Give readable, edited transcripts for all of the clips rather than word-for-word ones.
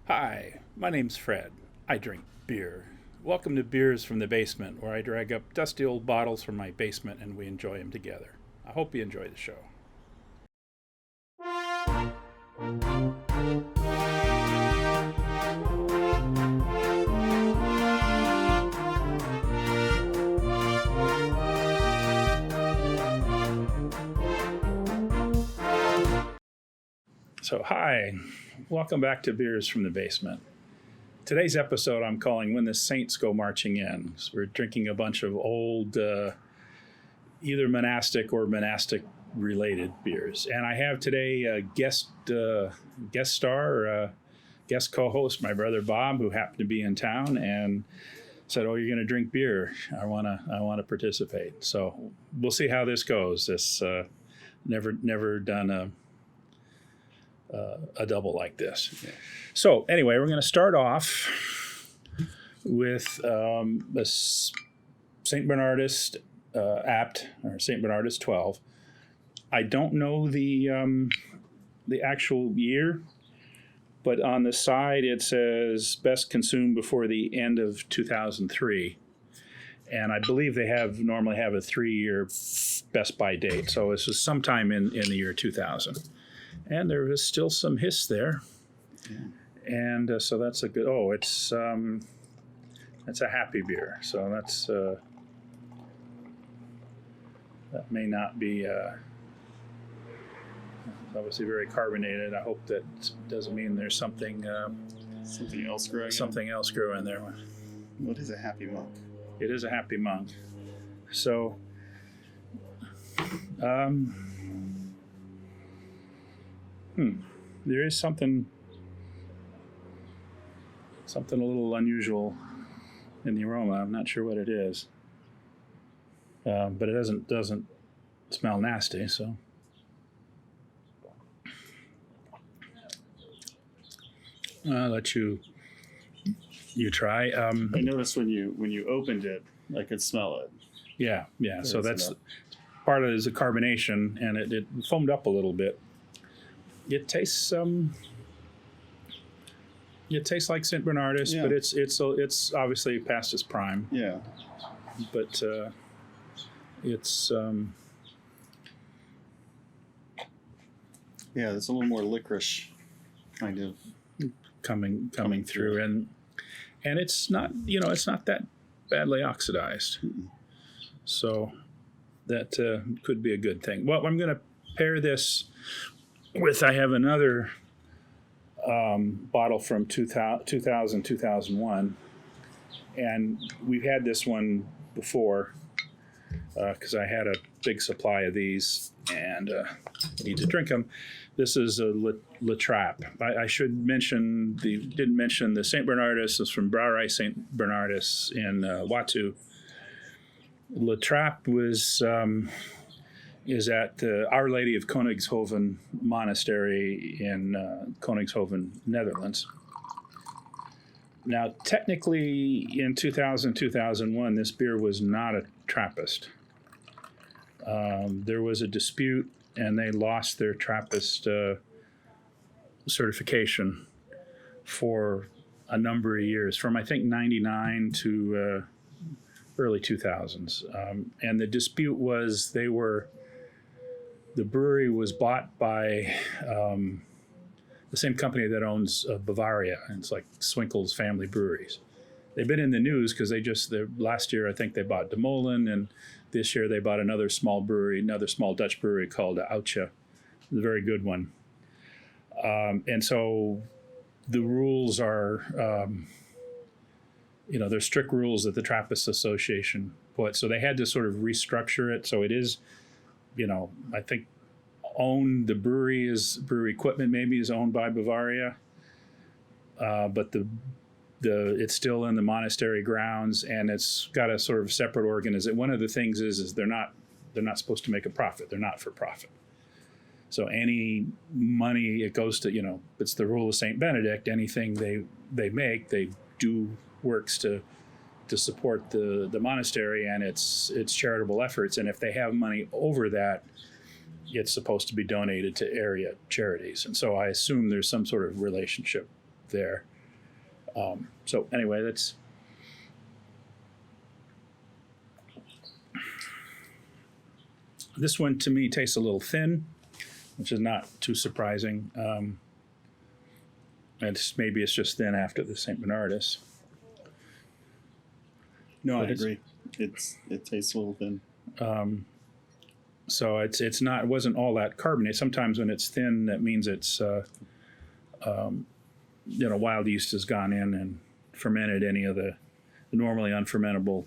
Hi, my name's Fred. I drink beer. Welcome to Beers from the Basement, where I drag up dusty old bottles from my basement and we enjoy them together. I hope you enjoy the show. So, hi, welcome back to Beers from the Basement. Today's episode I'm calling When the Saints Go Marching In. So we're drinking a bunch of old, either monastic or monastic related beers. And I have today a guest co-host, my brother Bob, who happened to be in town and said, "Oh, you're going to drink beer. I want to participate." So we'll see how this goes. This never done a double like this. Yeah. So anyway, we're going to start off with the St. Bernardus Apt, or St. Bernardus 12. I don't know the actual year, but on the side it says best consumed before the end of 2003. And I believe they normally have a 3-year best by date. So this is sometime in the year 2000. And there is still some hiss there. Yeah. And so that's a good, it's a happy beer. So that's, that may not be, obviously very carbonated. I hope that doesn't mean there's something else growing. Something else growing there. What is a happy monk? It is a happy monk. So, there is something a little unusual in the aroma. I'm not sure what it is, but it doesn't smell nasty. So, I'll let you try. I noticed when you opened it, I could smell it. Yeah. So that's part of it is the carbonation, and it foamed up a little bit. It tastes like St. Bernardus, yeah. But it's obviously past its prime. Yeah. But it's there's a little more licorice kind of coming through, and it's not that badly oxidized. Mm-mm. So that could be a good thing. Well, I'm going to pair this with, I have another bottle from 2001, and we've had this one before because I had a big supply of these and need to drink them. This is a Trappe. I should mention didn't mention the St. Bernardus is from Brouwerij St. Bernardus in Watteau. Trappe is at Our Lady of Koningshoeven Monastery in Koningshoeven, Netherlands. Now, technically, in 2001, this beer was not a Trappist. There was a dispute, and they lost their Trappist certification for a number of years, from I think 99 to early 2000s. And the dispute was the brewery was bought by the same company that owns Bavaria, and it's like Swinkle's Family Breweries. They've been in the news because last year I think they bought De Molen, and this year they bought another small Dutch brewery called Abdij, a very good one. And so the rules are, there's strict rules that the Trappist Association put. So they had to sort of restructure it. So it is, I think the brewery equipment maybe is owned by Bavaria, but it's still in the monastery grounds, and it's got a sort of separate organization. One of the things is they're not supposed to make a profit. They're not for profit. So any money it goes to, it's the rule of Saint Benedict. Anything they make, they do works to support the monastery and its charitable efforts. And if they have money over that, it's supposed to be donated to area charities. And so I assume there's some sort of relationship there. So anyway, that's. This one to me tastes a little thin, which is not too surprising. Maybe it's just thin after the St. Bernardus. No, I But agree. It tastes a little thin. So it wasn't all that carbonated. Sometimes when it's thin, that means it's wild yeast has gone in and fermented any of the normally unfermentable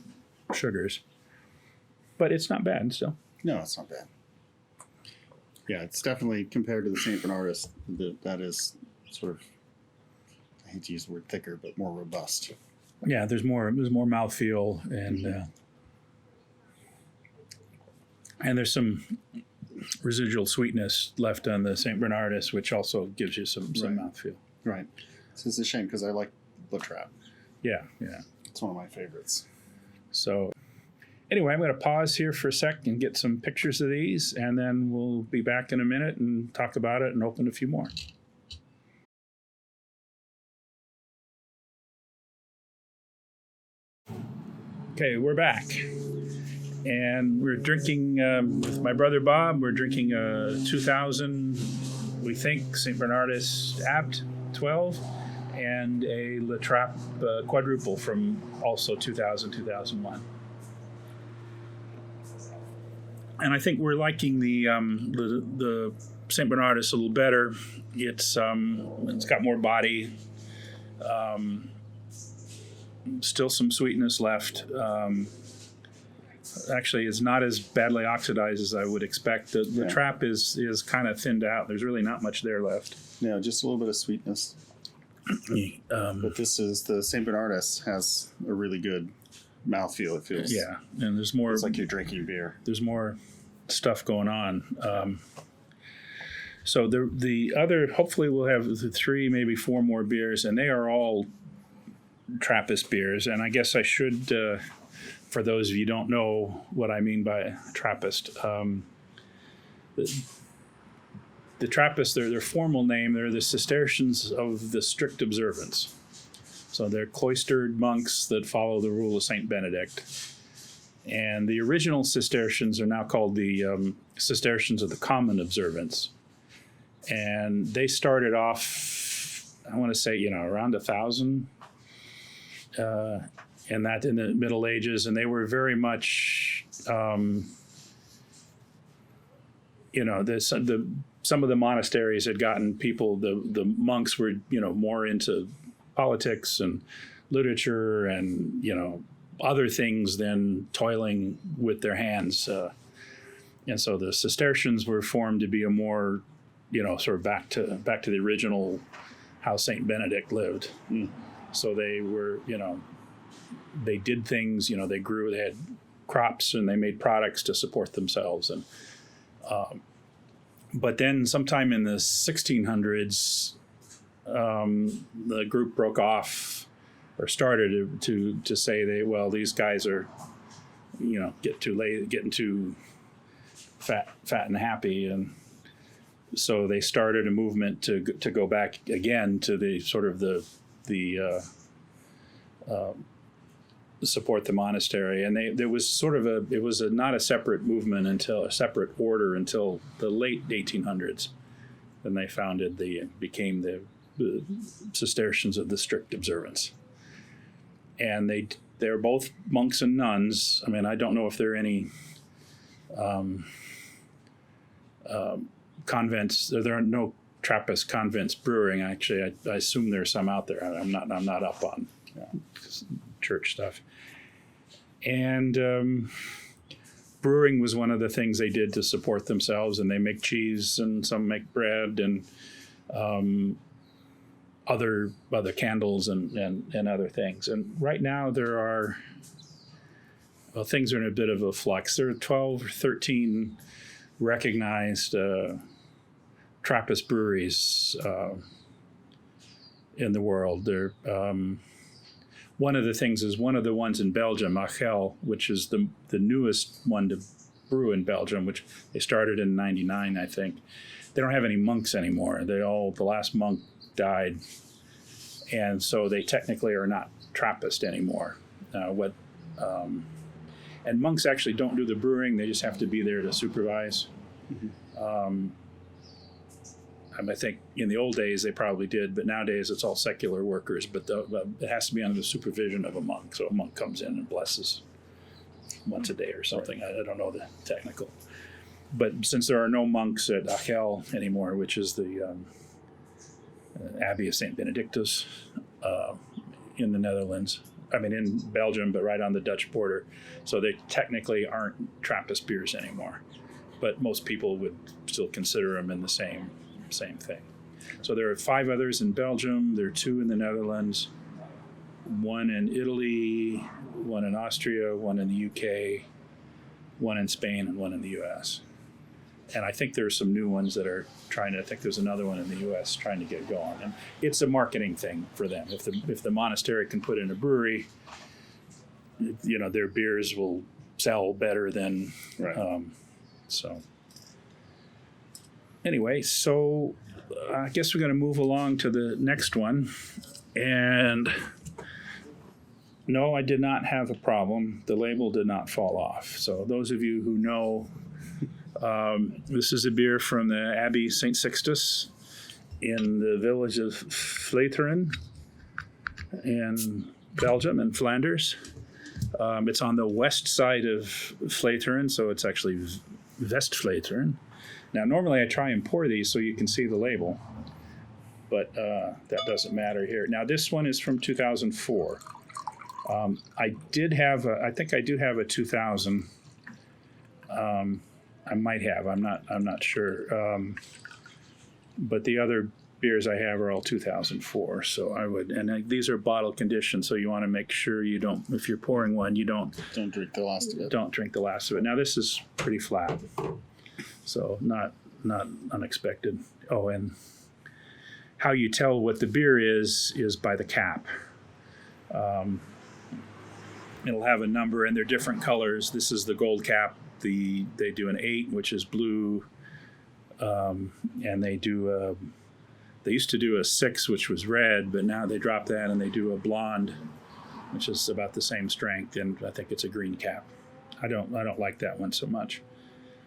sugars. But it's not bad still. No, it's not bad. Yeah, it's definitely compared to the St. Bernardus, that is sort of, I hate to use the word thicker, but more robust. Yeah, there's more mouthfeel and there's some residual sweetness left on the St. Bernardus, which also gives you some mouthfeel. Right. So it's a shame because I like the Trappe. Yeah. It's one of my favorites. So anyway, I'm going to pause here for a sec and get some pictures of these, and then we'll be back in a minute and talk about it and open a few more. Okay, we're back. And we're drinking, with my brother Bob, we're drinking a 2000, we think, St. Bernardus Abt 12 and a La Trappe Quadruple from also 2000, 2001. And I think we're liking the St. Bernardus a little better. It's got more body, still some sweetness left. Actually, it's not as badly oxidized as I would expect. The Trappe is kind of thinned out. There's really not much there left. Yeah, just a little bit of sweetness. But this is the St. Bernardus has a really good mouthfeel. It feels and there's more. It's like you're drinking beer. There's more stuff going on. So the other, hopefully we'll have the 3, maybe 4 more beers, and they are all Trappist beers. And I guess I should, for those of you who don't know what I mean by Trappist, the Trappists, their formal name, they're the Cistercians of the Strict Observance. So they're cloistered monks that follow the rule of Saint Benedict. And the original Cistercians are now called the Cistercians of the Common Observance. And they started off, I want to say, around 1000, and that in the Middle Ages. And they were very much, some of the monasteries had gotten people, the monks were, more into politics and literature and, other things than toiling with their hands. And so the Cistercians were formed to be a more, sort of back to the original how Saint Benedict lived. So they were, they did things, they grew, they had crops and they made products to support themselves. And but then sometime in the 1600s, the group broke off or started to say these guys are, getting too fat and happy, and so they started a movement to go back again to the sort of the support the monastery, and there was sort of not a separate movement until a separate order until the late 1800s. Then they became the Cistercians of the Strict Observance, and they're both monks and nuns. I mean, I don't know if there are any convents. There are no Trappist convents brewing. Actually, I assume there's some out there. I'm not up on church stuff. And brewing was one of the things they did to support themselves, and they make cheese and some make bread and other candles and other things. And right now there are, things are in a bit of a flux. There are 12 or 13 recognized Trappist breweries in the world. There, one of the things is one of the ones in Belgium, Achel, which is the newest one to brew in Belgium, which they started in '99, I think. They don't have any monks anymore. The last monk died, and so they technically are not Trappist anymore. And monks actually don't do the brewing; they just have to be there to supervise. I think in the old days they probably did, but nowadays it's all secular workers. But it has to be under the supervision of a monk. So a monk comes in and blesses once a day or something. I don't know the technical. But since there are no monks at Achel anymore, which is the Abbey of Saint Benedictus in the Netherlands, in Belgium, but right on the Dutch border, so they technically aren't Trappist beers anymore. But most people would still consider them in the same thing. So there are 5 others in Belgium, there are 2 in the Netherlands, 1 in Italy, 1 in Austria, 1 in the UK, 1 in Spain, and 1 in the US. And I think there's some new ones that are I think there's another one in the US trying to get going. And it's a marketing thing for them. If the monastery can put in a brewery, their beers will sell better than, so. Anyway, so I guess we're going to move along to the next one. And no, I did not have a problem. The label did not fall off. So those of you who know, this is a beer from the Abbey St. Sixtus in the village of Vleteren in Belgium, in Flanders. It's on the west side of Vleteren, so it's actually West-Vleteren. Now, normally I try and pour these so you can see the label, but that doesn't matter here. Now, this one is from 2004. I think I do have a 2000. I might have. I'm not sure. But the other beers I have are all 2004. So I would, and these are bottle conditioned. So you want to make sure you don't, if you're pouring one, you don't drink the last of it. Don't drink the last of it. Now this is pretty flat, so not unexpected. Oh, and how you tell what the beer is by the cap. It'll have a number, and they're different colors. This is the gold cap. They do an 8, which is blue, and they used to do a 6, which was red, but now they dropped that and they do a blonde, which is about the same strength, and I think it's a green cap. I don't like that one so much.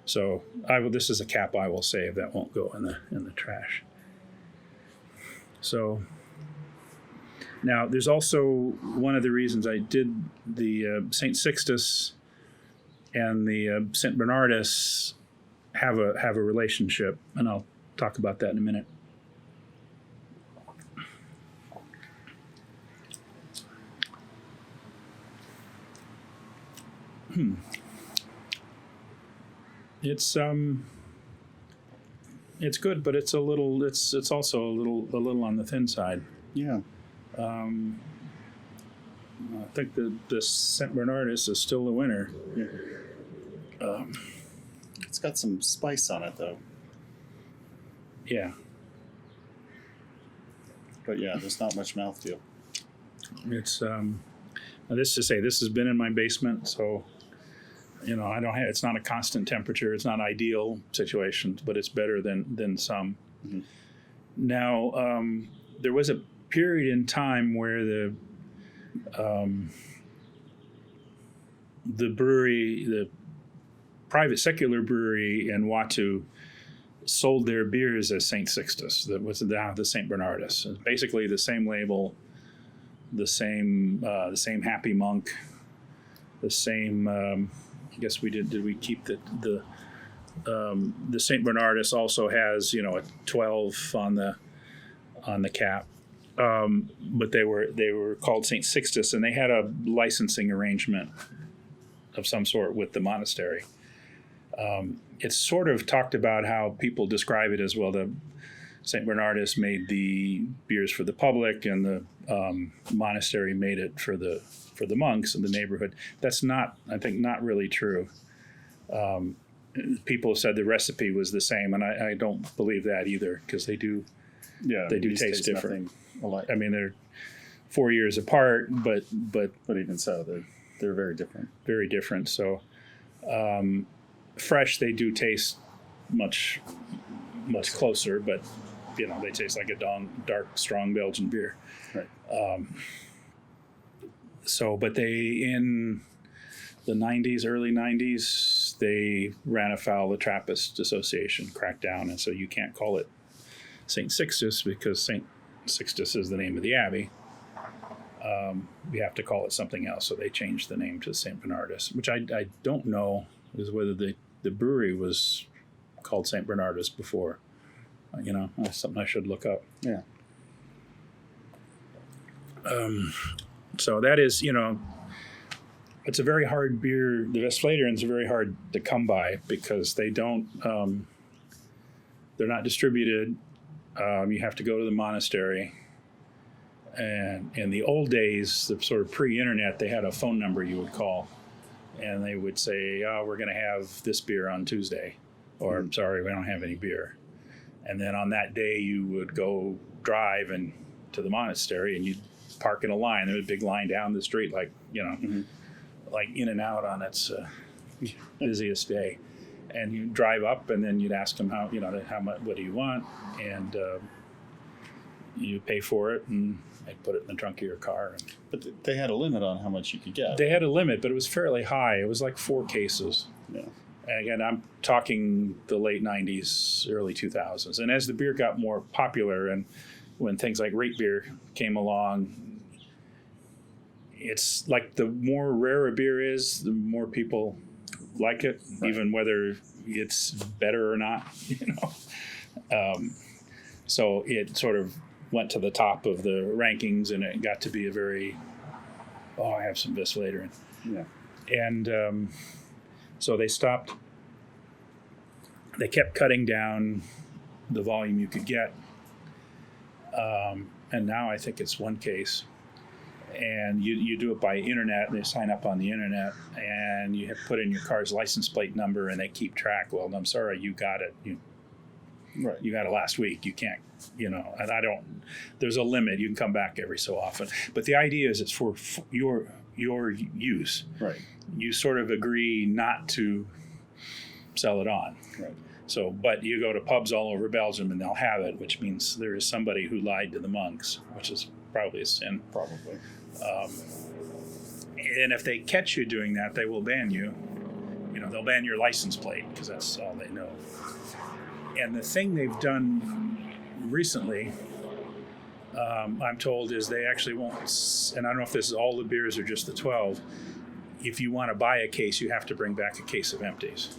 So this is a cap I will save. That won't go in the trash. So now there's also one of the reasons I did the St. Sixtus and the St. Bernardus have a relationship, and I'll talk about that in a minute. It's good, but it's also a little on the thin side. Yeah. I think the St. Bernardus is still the winner. Yeah. It's got some spice on it, though. Yeah. But yeah, there's not much mouthfeel. It's this has been in my basement, so it's not a constant temperature. It's not ideal situations, but it's better than some. Mm-hmm. Now, there was a period in time where the brewery, the private secular brewery in Watu, sold their beers as St. Sixtus. That was the St. Bernardus. It's basically the same label, the same Happy Monk, the same. I guess we did. Did we keep the St. Bernardus also has a 12 on the cap. But they were called St. Sixtus, and they had a licensing arrangement of some sort with the monastery. It's sort of talked about how people describe it as, well, the St. Bernardus made the beers for the public, and the monastery made it for the monks in the neighborhood. That's not really true. People said the recipe was the same, and I don't believe that either, because they do taste different. Alike. They're 4 years apart, but even so, they're very different. Very different. So fresh, they do taste much closer, but they taste like a dark, strong Belgian beer. Right. But in the 90s, early 90s, they ran afoul of the Trappist Association, cracked down, and so you can't call it St. Sixtus because St. Sixtus is the name of the abbey. You have to call it something else, so they changed the name to St. Bernardus, which I don't know is whether the brewery was called St. Bernardus before. That's something I should look up. Yeah. So that is, it's a very hard beer. The Westvleteren are very hard to come by because they don't, they're not distributed. You have to go to the monastery. And in the old days, the sort of pre-internet, they had a phone number you would call. And they would say, we're going to have this beer on Tuesday. Or, I'm sorry, we don't have any beer. And then on that day, you would go drive to the monastery and you'd park in a line. There was a big line down the street, like in and out on its busiest day. And you drive up, and then you'd ask them how much, what do you want, and you pay for it, and they'd put it in the trunk of your car. But they had a limit on how much you could get. They had a limit, but it was fairly high. It was like 4 cases. Yeah. And again, I'm talking the late 90s, early 2000s. And as the beer got more popular, and when things like rate beer came along, it's like the more rare a beer is, the more people like it, right, even whether it's better or not, So it sort of went to the top of the rankings, and it got to be a very, I have some Westvleteren. Yeah. And so they stopped. They kept cutting down the volume you could get. And now I think it's 1 case. And you do it by internet, and they sign up on the internet, and you have to put in your car's license plate number, and they keep track. Well, I'm sorry, you got it. Right. You got it last week. You can't, and I don't, there's a limit. You can come back every so often. But the idea is it's for your use. Right. You sort of agree not to sell it on. Right. So, but you go to pubs all over Belgium, and they'll have it, which means there is somebody who lied to the monks, which is probably a sin. Probably. And if they catch you doing that, they will ban you. They'll ban your license plate because that's all they know. And the thing they've done recently, I'm told, is they actually won't, and I don't know if this is all the beers or just the 12, if you want to buy a case, you have to bring back a case of empties.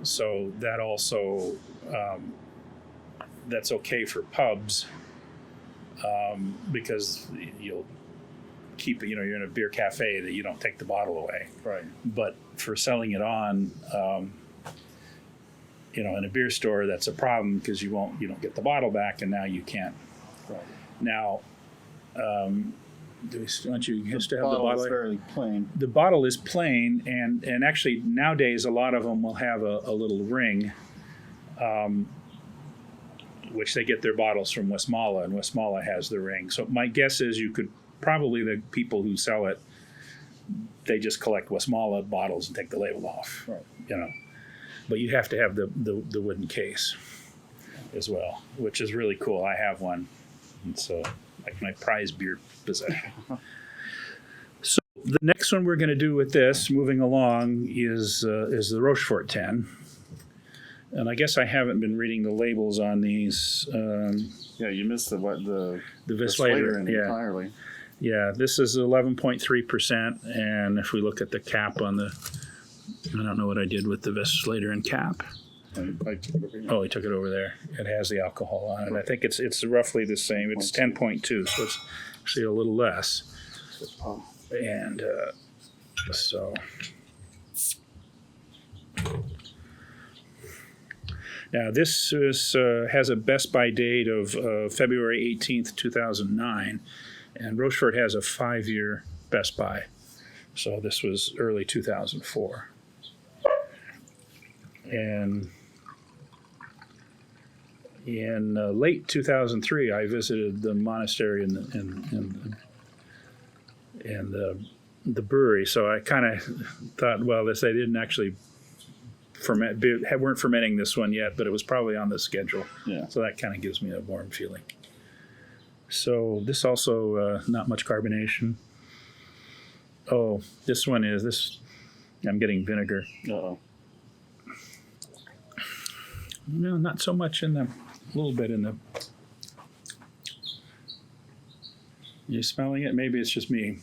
So that also, that's okay for pubs, because you'll keep it, you're in a beer cafe, that you don't take the bottle away. Right. But for selling it on, in a beer store, that's a problem because you don't get the bottle back, and now you can't. Right. Now, do we want you just to have the bottle bottle? Is very plain. The bottle is plain, and actually nowadays a lot of them will have a little ring, which they get their bottles from Westmalle, and Westmalle has the ring. So my guess is you could probably, the people who sell it, they just collect Westmalle bottles and take the label off. Right. But you have to have the wooden case as well, which is really cool. I have one. It's like my prize beer possession. So the next one we're going to do with this, moving along, is the Rochefort 10. And I guess I haven't been reading the labels on these. Yeah, you missed the Westvleteren entirely. Yeah, this is 11.3%, and if we look at the cap on the, I don't know what I did with the Westvleteren cap. I took it over here. Oh, he took it over there. It has the alcohol on it. I think it's roughly the same. It's 10.2, so it's actually a little less. And so... Now, this has a best by date of February 18th, 2009, and Rochefort has a 5-year best by. So this was early 2004. And in late 2003, I visited the monastery and the brewery. So I kind of thought, well, they didn't actually weren't fermenting this one yet, but it was probably on the schedule. Yeah. So that kind of gives me a warm feeling. So this also not much carbonation. Oh, this one is this. I'm getting vinegar. Uh-oh. No, not so much in the. A little bit in the. You smelling it? Maybe it's just me.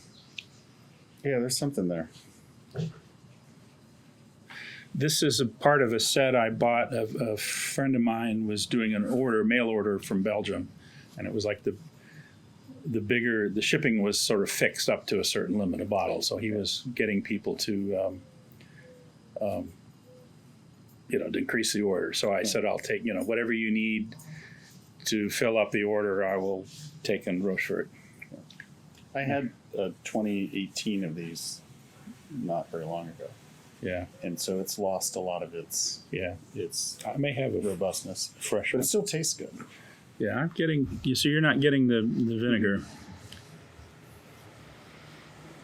Yeah, there's something there. This is a part of a set I bought. A friend of mine was doing an mail order from Belgium, and it was like the shipping was sort of fixed up to a certain limit of bottles. So he was getting people to, to increase the order. So I said, I'll take, whatever you need to fill up the order, I will take and Rochefort. I had 2018 of these not very long ago. Yeah. And so it's lost a lot of its I may have a robustness. fresh But one. it still tastes good. Yeah, I'm getting, so you're not getting the vinegar.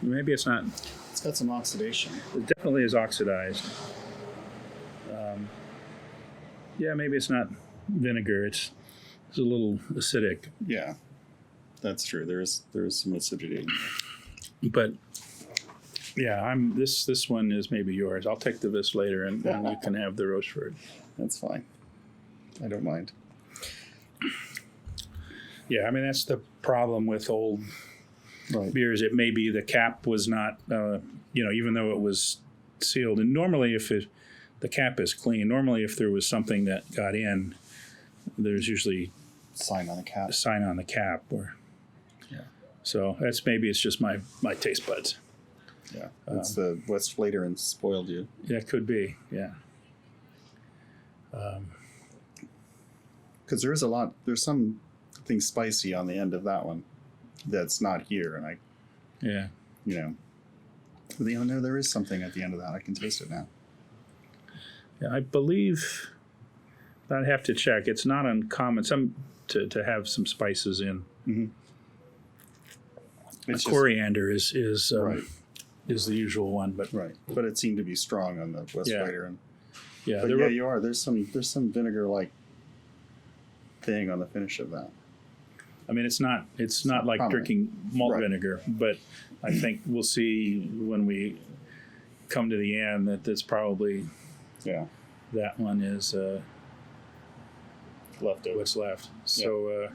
Maybe it's not, It's got some oxidation. it definitely is oxidized. Yeah, maybe it's not vinegar, it's a little acidic. Yeah, that's true. There is some acidity. But yeah, this one is maybe yours. I'll take this later and you can have the Rochefort. That's fine. I don't mind. Yeah, I mean, that's the problem with old beers. It may be the cap was not, even though it was sealed. And normally the cap is clean, normally if there was something that got in, there's usually Sign on the cap. a sign on the cap. So maybe it's just my taste buds. Yeah, it's what's later and spoiled you. Yeah, it could be, yeah. Because there's something spicy on the end of that one that's not here, and there is something at the end of that. I can taste it now. Yeah, I believe I'd have to check. It's not uncommon to have some spices in. Mm-hmm. Coriander is right. is the usual one, but but it seemed to be strong on the Westwater. And you are. There's some vinegar-like thing on the finish of that. I mean, it's not like prominent. drinking malt vinegar, but I think we'll see when we come to the end that that's probably that one is Left over. what's left. So,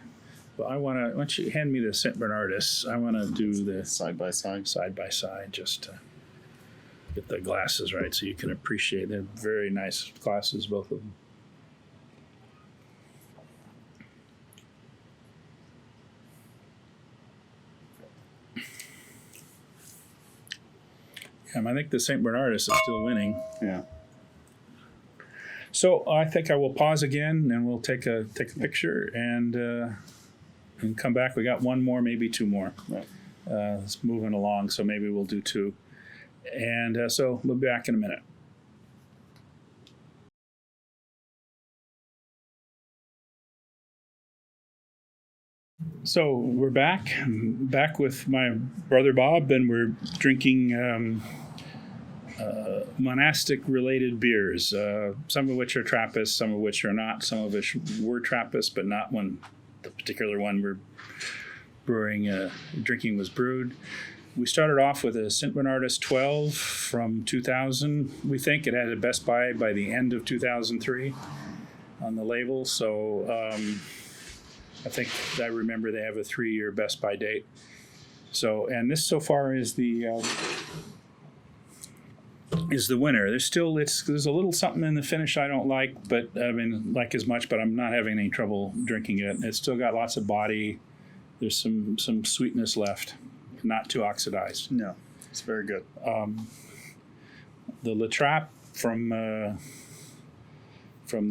but why don't you hand me the St. Bernardus? I want to do the side by side, just to get the glasses right so you can appreciate. They're very nice glasses, both of them. I think the St. Bernardus is still winning. Yeah. So I think I will pause again, and we'll take a picture and come back. We got one more, maybe two more. Right. It's moving along, so maybe we'll do two. And so we'll be back in a minute. So we're back with my brother Bob, and we're drinking monastic-related beers, some of which are Trappist, some of which are not. Some of which were Trappist, but not when the particular one we're drinking was brewed. We started off with a St. Bernardus 12 from 2000. We think it had a Best Buy by the end of 2003 on the label. So I think I remember they have a 3-year Best Buy date. So, and this so far is the winner. There's a little something in the finish I don't like, but I mean, like as much, but I'm not having any trouble drinking it. It's still got lots of body. There's some sweetness left, not too oxidized. No, it's very good. The Trappe from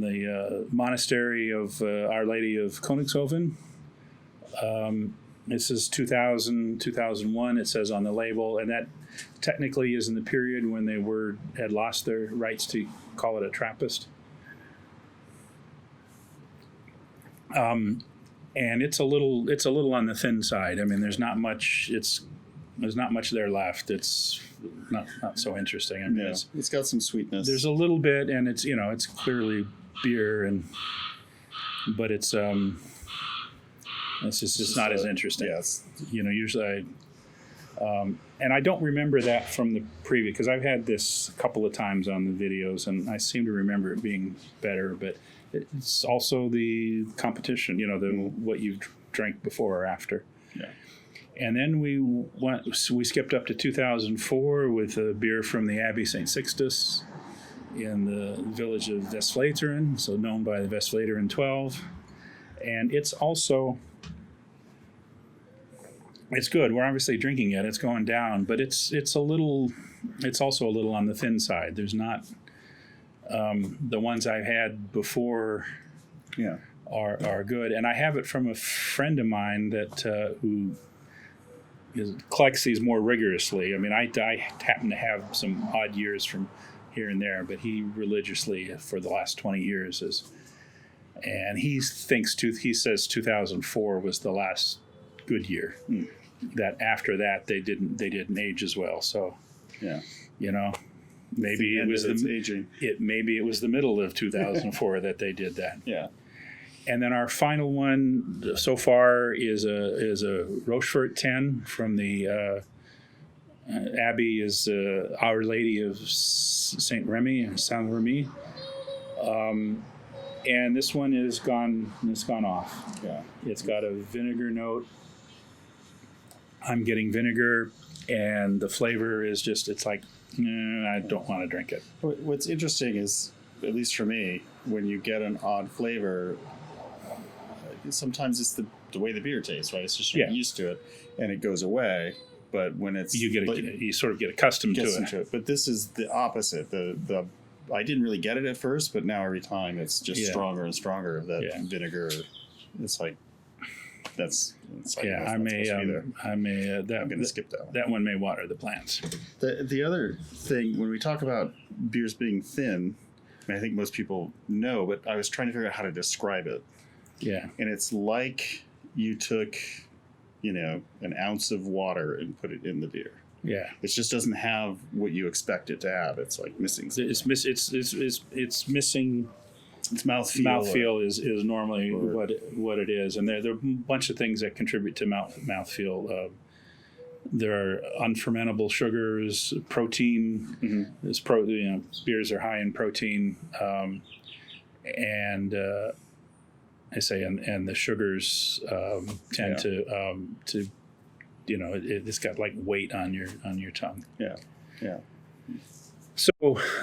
the monastery of Our Lady of Koningshoeven. This is 2000, 2001, it says on the label, and that technically is in the period when they had lost their rights to call it a Trappist. And it's a little on the thin side. I mean, there's not much. It's There's not much there left. It's not so interesting. I mean, Yeah, it's got some sweetness. there's a little bit, and it's it's clearly beer, but it's just not as interesting. Yes. Usually and I don't remember that from the previous, because I've had this a couple of times on the videos, and I seem to remember it being better, but it's also the competition, what you've drank before or after. Yeah. And then we skipped up to 2004 with a beer from the Abbey St. Sixtus in the village of Westvleteren, so known by the Westvleteren 12. And it's also, it's good. We're obviously drinking it. It's going down, but it's also a little on the thin side. There's not, the ones I've had before are good. And I have it from a friend of mine that who collects these more rigorously. I mean, I happen to have some odd years from here and there, but he religiously for the last 20 years and he says 2004 was the last good year. That after that they didn't age as well. So maybe it was aging. Maybe it was the middle of 2004 that they did that. Yeah. And then our final one so far is a Rochefort 10 from the Abbey is Our Lady of Saint-Rémy. And this one is gone off. Yeah. It's got a vinegar note. I'm getting vinegar, and the flavor is just, it's like, I don't want to drink it. What's interesting is, at least for me, when you get an odd flavor, sometimes it's the way the beer tastes, right? It's just you're used to it, and it goes away. But when it's you sort of get accustomed to it. But this is the opposite. I didn't really get it at first, but now every time it's just stronger and stronger. That vinegar, it's like I'm going to skip that one. That one may water the plants. The other thing, when we talk about beers being thin, I think most people know, but I was trying to figure out how to describe it. Yeah. And it's like you took, an ounce of water and put it in the beer. Yeah. It just doesn't have what you expect it to have. It's like missing something. It's missing. It's mouthfeel. Mouthfeel is normally what it is, and there are a bunch of things that contribute to mouthfeel. There are unfermentable sugars, protein. Mm-hmm. Beers are high in protein, and the sugars tend to it's got like weight on your tongue. Yeah. So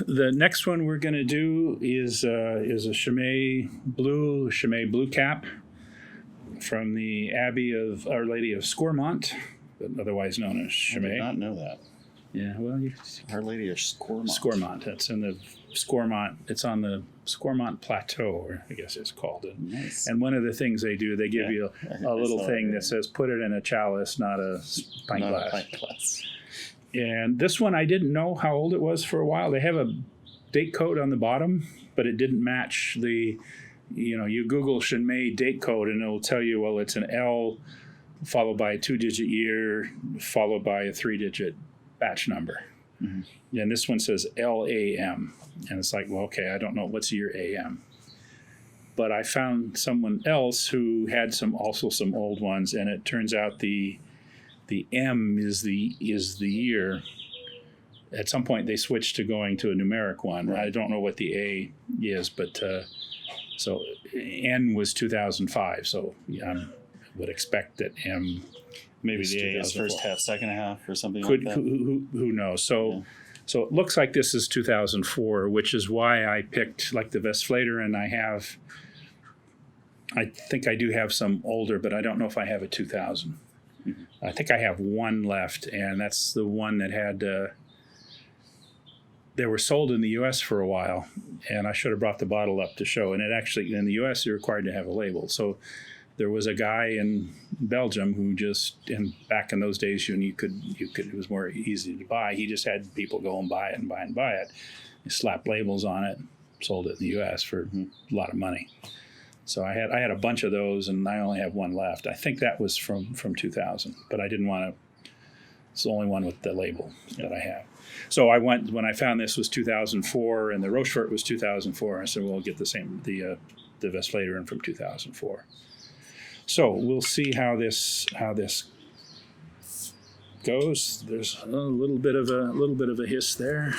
the next one we're going to do is a Chimay Blue Cap from the Abbey of Our Lady of Scourmont, but otherwise known as Chimay. I did not know that. Yeah, well, Our Lady of Scourmont. Scourmont. That's in the Scourmont. It's on the Scourmont Plateau, or I guess it's called. Nice. And one of the things they do, they give you a little thing that says, "Put it in a chalice, not a pint glass." And this one, I didn't know how old it was for a while. They have a date code on the bottom, but it didn't match the, you Google Chimay date code and it'll tell you, well, it's an L followed by a 2-digit year, followed by a 3-digit batch number. Mm-hmm. And this one says LAM. And it's like, well, okay, I don't know. What's your AM? But I found someone else who had some old ones, and it turns out the M is the year. At some point, they switched to going to a numeric one. Right. I don't know what the A is, but so N was 2005. So I would expect that M. Maybe the A is first half, second half, or something like that. Who knows? So it looks like this is 2004, which is why I picked like the Westvleteren. I think I do have some older, but I don't know if I have a 2000. I think I have one left, and that's the one that had. They were sold in the U.S. for a while, and I should have brought the bottle up to show. And it actually, in the U.S., you're required to have a label. So there was a guy in Belgium who and back in those days, you could, it was more easy to buy. He just had people go and buy it. He slapped labels on it, sold it in the U.S. for a lot of money. So I had a bunch of those, and I only have one left. I think that was from 2000, but I didn't want to It's the only one with the label that I have. So I went, when I found this was 2004 and the Rochefort was 2004. I said, well, we'll get the Westvleteren from 2004. So we'll see how this goes. There's a little bit of a hiss there,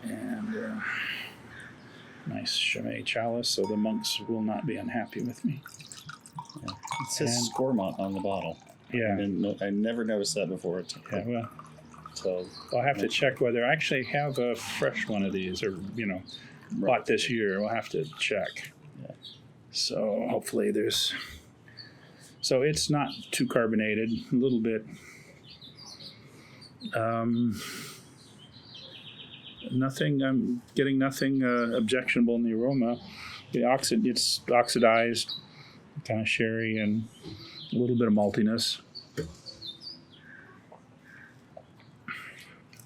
and nice Chimay chalice. So the monks will not be unhappy with me. Yeah. It says Scourmont on the bottle. Yeah, I never noticed that before. Yeah, well, so I'll have to check whether I actually have a fresh one of these, or bought this year. We'll have to check. Yeah. So hopefully there's. So it's not too carbonated. A little bit. Nothing. I'm getting nothing objectionable in the aroma. It's oxidized, kind of sherry, and a little bit of maltiness.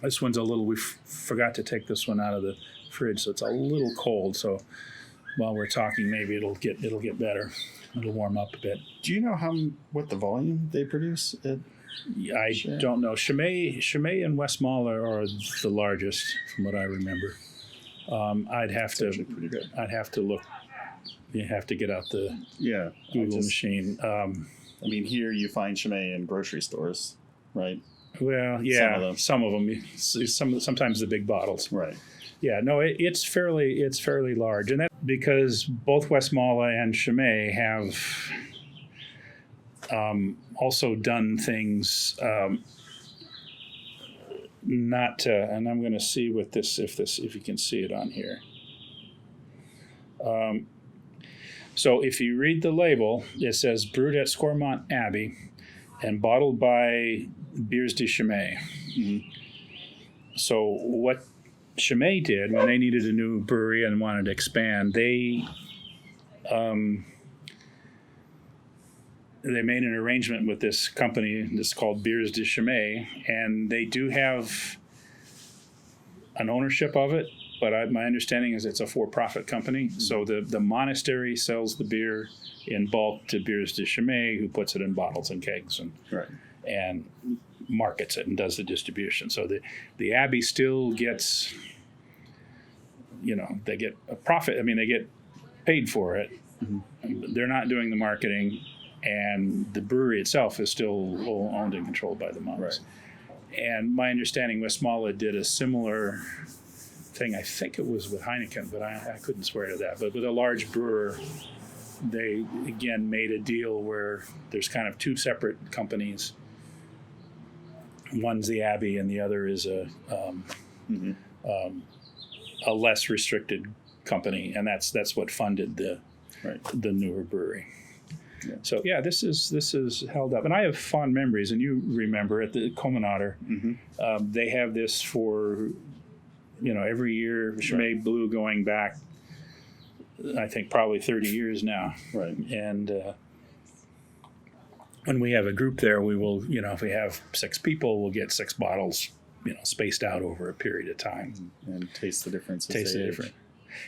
This one's a little. We forgot to take this one out of the fridge, so it's a little cold. So while we're talking, maybe it'll get better. It'll warm up a bit. Do you know what the volume they produce? I don't know. Chimay and Westmalle are the largest, from what I remember. I'd have to. Pretty good. I'd have to look. You have to get out the Google machine. I mean, here you find Chimay in grocery stores, right? Well, yeah, some of them. Sometimes the big bottles. Right. Yeah, no, it's fairly large, and that because both Westmalle and Chimay have also done things not to, and I'm going to see with this if you can see it on here. So if you read the label, it says brewed at Scourmont Abbey and bottled by Bières de Chimay. Mm-hmm. So what Chimay did when they needed a new brewery and wanted to expand, they made an arrangement with this company that's called Bières de Chimay, and they do have an ownership of it, but my understanding is it's a for-profit company. Mm-hmm. So the monastery sells the beer in bulk to Bières de Chimay, who puts it in bottles and kegs and markets it and does the distribution. So the Abbey still gets, they get a profit. I mean, they get paid for it. Mm-hmm. They're not doing the marketing, and the brewery itself is still owned and controlled by the monks. Right. And my understanding, Westmalle did a similar thing. I think it was with Heineken, but I couldn't swear to that. But with a large brewer, they again made a deal where there's kind of two separate companies. One's the Abbey, and the other is a less restricted company, and that's what funded the newer brewery. Yeah. So yeah, this is held up, and I have fond memories. And you remember at the Commonader, they have this for every year. Chimay Blue going back, I think probably 30 years now. Right. And when we have a group there, we will, if we have 6 people, we'll get 6 bottles, spaced out over a period of time. And taste the difference. Taste the difference.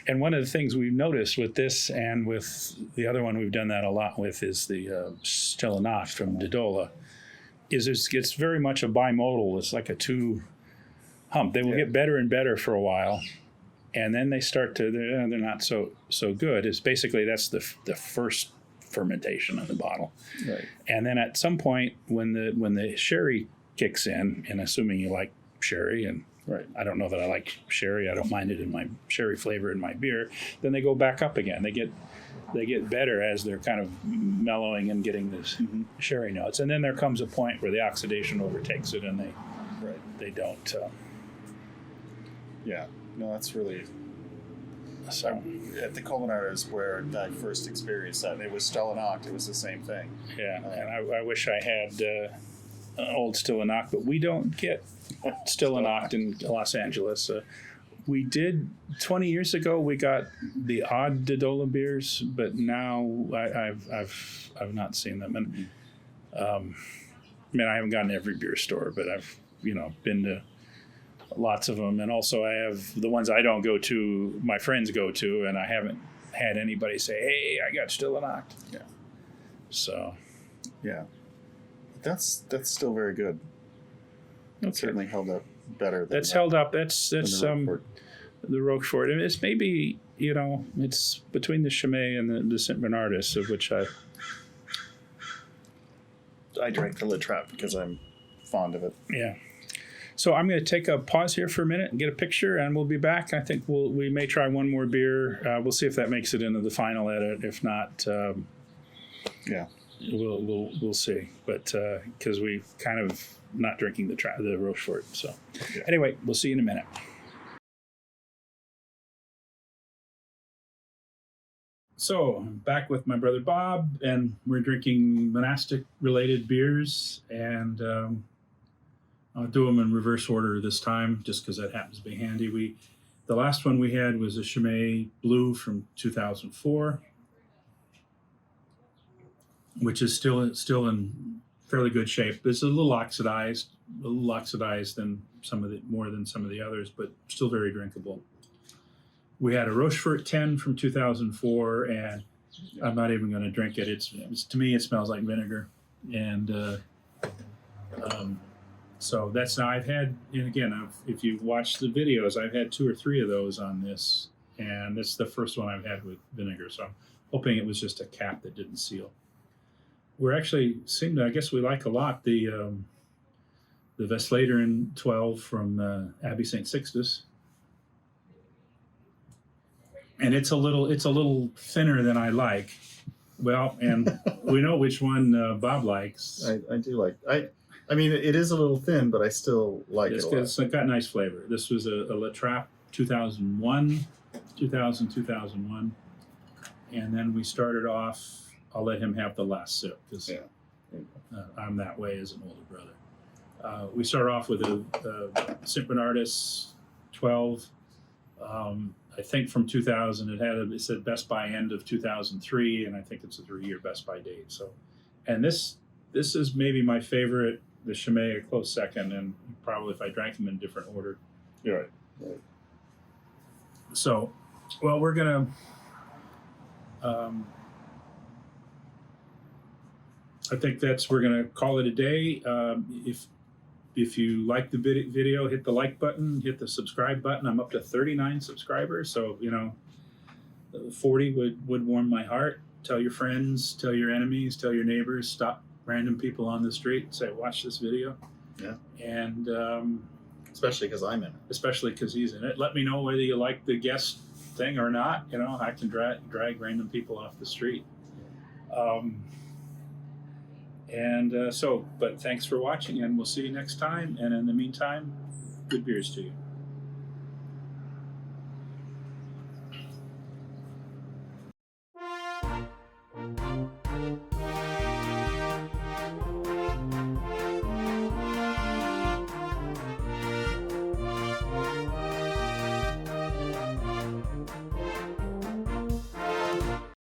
And one of the things we've noticed with this and with the other one we've done that a lot with is the Stille Nacht from Dodola, is it's very much a bimodal. It's like a 2 hump. They will get better and better for a while, and then they start to, they're not so good. It's basically, that's the first fermentation in the bottle. Right. And then at some point when the sherry kicks in, and assuming you like sherry, and I don't know that I like sherry, I don't mind it in my sherry flavor in my beer, then they go back up again. They get better as they're kind of mellowing and getting this sherry notes. And then there comes a point where the oxidation overtakes it, and they don't. Yeah, no, that's really. So at the Commonader is where I first experienced that. It was Stille Nacht. It was the same thing. Yeah, and I wish I had an old Stille Nacht, but we don't get Stille Nacht in Los Angeles. We did 20 years ago. We got the odd Dodola beers, but now I've not seen them. And I haven't gone to every beer store, but I've been to lots of them. And also I have the ones I don't go to, my friends go to, and I haven't had anybody say, "Hey, I got Stille Nacht." Yeah. So. Yeah. That's still very good. Okay. It certainly held up better. Than That's held up. That's the Roquefort. the Roquefort. And it's maybe, it's between the Chimay and the St. Bernardus, of which I drank the Le Trappe because I'm fond of it. yeah. So I'm going to take a pause here for a minute and get a picture, and we'll be back. I think we may try one more beer. We'll see if that makes it into the final edit. If not, Yeah. we'll see. But because we kind of not drinking the Roquefort. So Yeah. anyway, we'll see you in a minute. So I'm back with my brother Bob, and we're drinking monastic-related beers, and I'll do them in reverse order this time, just because that happens to be handy. The last one we had was a Chimay Blue from 2004, which is still in fairly good shape. It's a little oxidized than more than some of the others, but still very drinkable. We had a Rochefort 10 from 2004, and I'm not even going to drink it. It's to me, it smells like vinegar, and so that's now I've had. And again, if you've watched the videos, I've had 2 or 3 of those on this, and this is the first one I've had with vinegar. So I'm hoping it was just a cap that didn't seal. We're actually I guess we like a lot the Westvleteren 12 from Abbaye St. Sixtus. And it's a little thinner than I like. Well, and we know which one Bob likes. I do like. I mean, it is a little thin, but I still like it a lot. It's got nice flavor. This was a Le Trappe 2001, and then we started off. I'll let him have the last sip because I'm that way as an older brother. We start off with a St. Bernardus 12. I think from 2000, it said Best By end of 2003, and I think it's a 3-year Best By date. So, and this is maybe my favorite. The Chimay a close second, and probably if I drank them in different order. You're right. So, well, we're gonna. I think we're gonna call it a day. If you like the video, hit the like button, hit the subscribe button. I'm up to 39 subscribers, so 40 would warm my heart. Tell your friends, tell your enemies, tell your neighbors, stop random people on the street and say, watch this video. Yeah. And especially because I'm in it. Especially because he's in it. Let me know whether you like the guest thing or not. I can drag random people off the street. But thanks for watching, and we'll see you next time. And in the meantime, good beers to you.